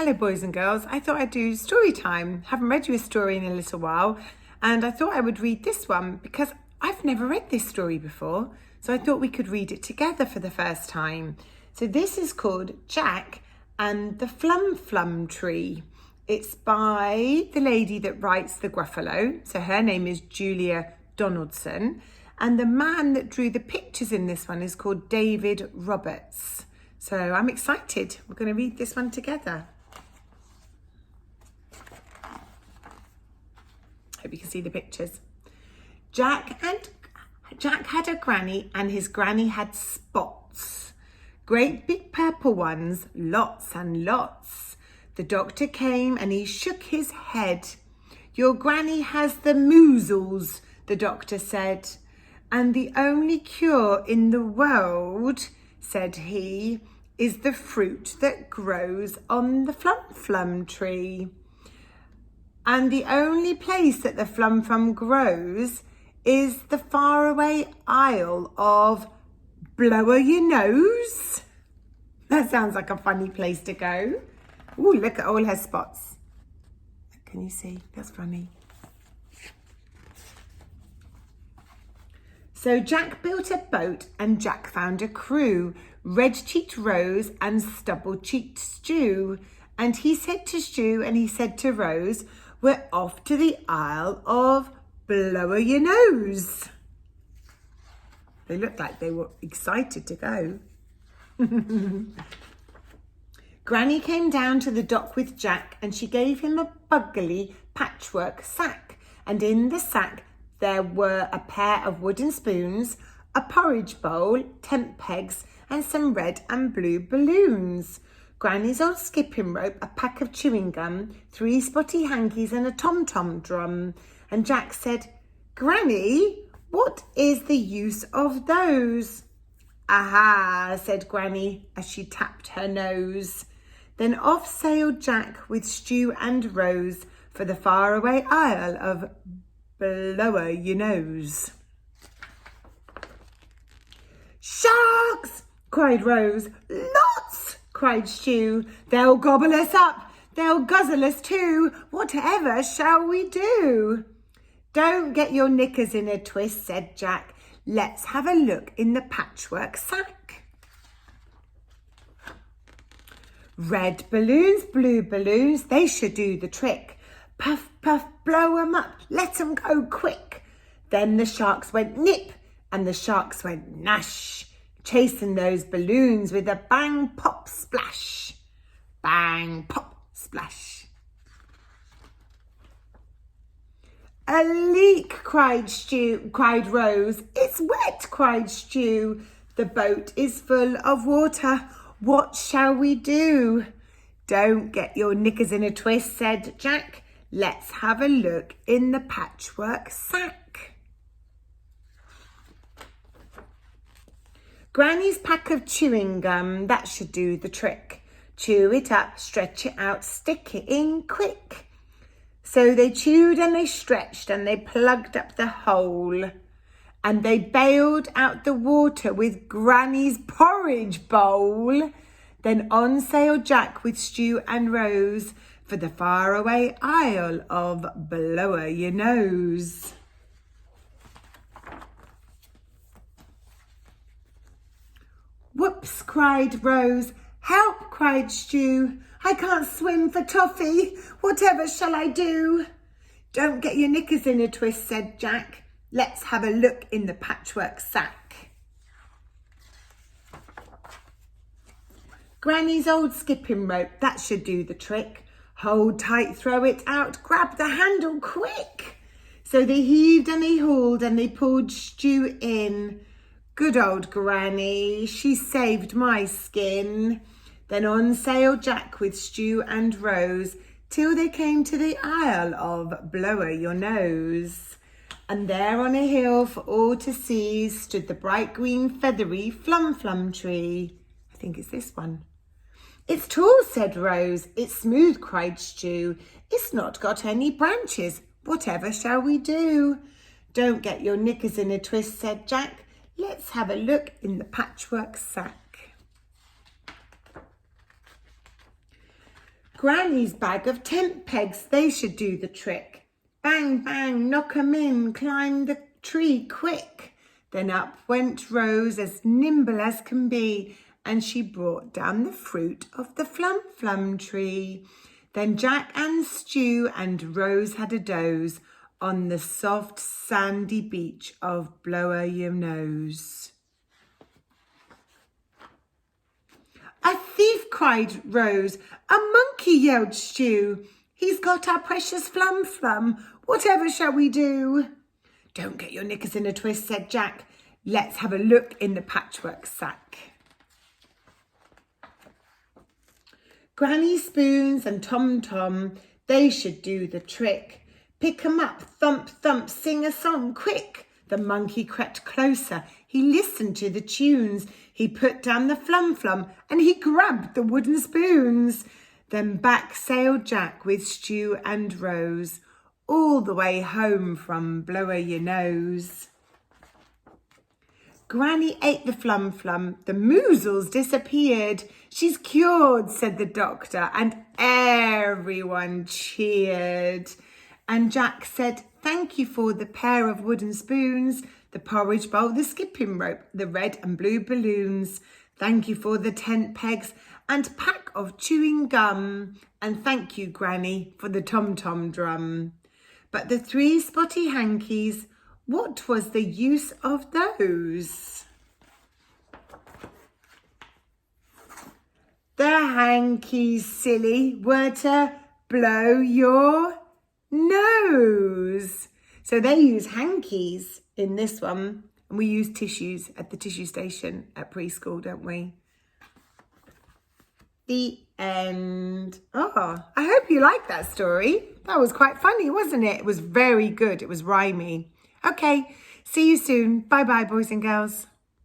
Hello boys and girls, I thought I'd do story time. Haven't read you a story in a little while, and I thought I would read this one because I've never read this story before, so I thought we could read it together for the first time. So this is called Jack and the Flumflum Tree. It's by the lady that writes the Gruffalo, so her name is Julia Donaldson, and the man that drew the pictures in this one is called David Roberts. So I'm excited. We're going to read this one together. Hope you can see the pictures. Jack had a granny, and his granny had spots. Great big purple ones, lots and lots. The doctor came and he shook his head. Your granny has the measles, the doctor said. And the only cure in the world, said he, is the fruit that grows on the Flumflum tree. And the only place that the Flumflum grows is the faraway isle of Blower Your Nose. That sounds like a funny place to go. Ooh, look at all her spots. Can you see? That's funny. So Jack built a boat and Jack found a crew, red-cheeked Rose and stubble-cheeked Stew. And he said to Stew and he said to Rose, we're off to the Isle of Blower Your Nose. They looked like they were excited to go. Granny came down to the dock with Jack and she gave him a buggly patchwork sack. And in the sack there were a pair of wooden spoons, a porridge bowl, tent pegs, and some red and blue balloons. Granny's old skipping rope, a pack of chewing gum, 3 spotty hankies and a tom-tom drum. And Jack said, Granny, what is the use of those? Aha, said Granny as she tapped her nose. Then off sailed Jack with Stew and Rose for the faraway isle of Blower Your Nose. Sharks! Cried Rose. Lots! Cried Stew. They'll gobble us up. They'll guzzle us too. Whatever shall we do? Don't get your knickers in a twist, said Jack. Let's have a look in the patchwork sack. Red balloons, blue balloons, they should do the trick. Puff, puff, blow 'em up, let 'em go quick. Then the sharks went nip and the sharks went nash, chasing those balloons with a bang, pop, splash. Bang, pop, splash. A leak, cried Rose. It's wet, cried Stew. The boat is full of water. What shall we do? Don't get your knickers in a twist, said Jack. Let's have a look in the patchwork sack. Granny's pack of chewing gum, that should do the trick. Chew it up, stretch it out, stick it in quick. So they chewed and they stretched and they plugged up the hole. And they bailed out the water with Granny's porridge bowl. Then on sailed Jack with Stew and Rose for the faraway isle of Blower Your Nose. Whoops, cried Rose. Help, cried Stew. I can't swim for toffee. Whatever shall I do? Don't get your knickers in a twist, said Jack. Let's have a look in the patchwork sack. Granny's old skipping rope, that should do the trick. Hold tight, throw it out, grab the handle quick. So they heaved and they hauled and they pulled Stew in. Good old Granny, she saved my skin. Then on sailed Jack with Stew and Rose till they came to the Isle of Blower Your Nose. And there on a hill for all to see stood the bright green feathery Flumflum tree. I think it's this one. It's tall, said Rose. It's smooth, cried Stew. It's not got any branches. Whatever shall we do? Don't get your knickers in a twist, said Jack. Let's have a look in the patchwork sack. Granny's bag of tent pegs, they should do the trick. Bang, bang, knock 'em in, climb the tree quick. Then up went Rose as nimble as can be, and she brought down the fruit of the Flumflum tree. Then Jack and Stu and Rose had a doze on the soft sandy beach of Blow-a-Your-Nose. A thief, cried Rose. A monkey, yelled Stu. He's got our precious Flumflum. Whatever shall we do? Don't get your knickers in a twist, said Jack. Let's have a look in the patchwork sack. Granny Spoons and Tom Tom, they should do the trick. Pick 'em up, thump, thump, sing a song, quick. The monkey crept closer. He listened to the tunes. He put down the Flumflum and he grabbed the wooden spoons. Then back sailed Jack with Stu and Rose, all the way home from Blow-a-Your-Nose. Granny ate the Flumflum. The measles disappeared. She's cured, said the doctor, and everyone cheered. And Jack said, thank you for the pair of wooden spoons, the porridge bowl, the skipping rope, the red and blue balloons. Thank you for the tent pegs and pack of chewing gum. And thank you, Granny, for the tom-tom drum. But the 3 spotty hankies, what was the use of those? The hankies, silly, were to blow your nose. So they use hankies in this one, and we use tissues at the tissue station at preschool, don't we? The end. Oh, I hope you liked that story. That was quite funny, wasn't it? It was very good. It was rhymey. Okay, see you soon. Bye-bye, boys and girls.